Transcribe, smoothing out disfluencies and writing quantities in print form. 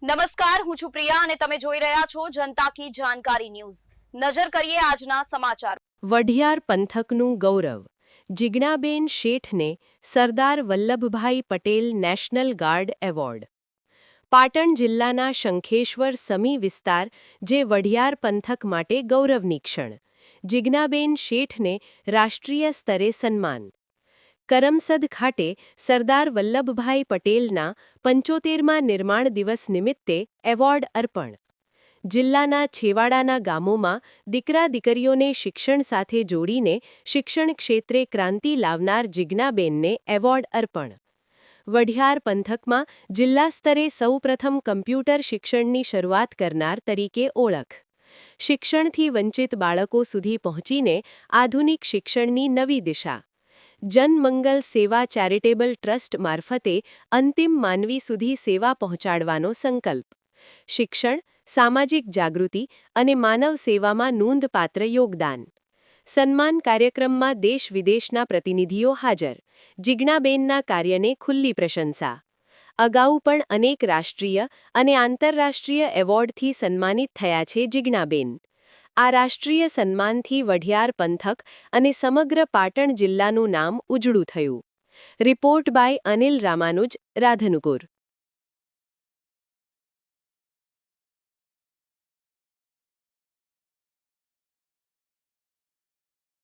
નમસ્કાર, હું છું પ્રિયા અને તમે જોઈ રહ્યા છો જનતા કી જાણકારી ન્યૂઝ। નજર કરીએ આજના સમાચાર। વઢિયાર પંથકનું ગૌરવ। જિજ્ઞાબેન શેઠને Sardar Vallabhbhai Patel national guard award. Patan જિલ્લાના શંખેશ્વર સમી વિસ્તાર જે વઢિયાર પંથક માટે ગૌરવની ક્ષણ। જિજ્ઞાબેન શેઠને રાષ્ટ્રીય સ્તરે સન્માન। કરમસદ ખાતે સરદાર વલ્લભભાઈ પટેલના 75મા નિર્માણ દિવસ નિમિત્તે એવોર્ડ અર્પણ। જિલ્લાના છેવાડાના ગામોમાં દીકરા દીકરીઓને શિક્ષણ સાથે જોડીને શિક્ષણ ક્ષેત્રે ક્રાંતિ લાવનાર જિજ્ઞાબેનને એવોર્ડ અર્પણ। વઢિયાર પંથકમાં જિલ્લા સ્તરે સૌપ્રથમ કમ્પ્યુટર શિક્ષણની શરૂઆત કરનાર તરીકે ઓળખ। શિક્ષણથી વંચિત બાળકો સુધી પહોંચીને આધુનિક શિક્ષણની નવી દિશા। જનમંગલ સેવા ચેરિટેબલ ટ્રસ્ટ મારફતે અંતિમ માનવી સુધી સેવા પહોંચાડવાનો સંકલ્પ। શિક્ષણ, સામાજિક જાગૃતિ અને માનવ સેવામાં નોંધપાત્ર યોગદાન। સન્માન કાર્યક્રમમાં દેશ વિદેશના પ્રતિનિધિઓ હાજર। જિજ્ઞાબેનના કાર્યને ખુલ્લી પ્રશંસા। અગાઉ પણ અનેક રાષ્ટ્રીય અને આંતરરાષ્ટ્રીય એવોર્ડથી સન્માનિત થયા છે જિજ્ઞાબેન। આ રાષ્ટ્રીય સન્માનથી વઢિયાર પંથક અને સમગ્ર પાટણ જિલ્લાનું નામ ઉજળું થયું। Report by Anil Ramanuj, Radhanpur.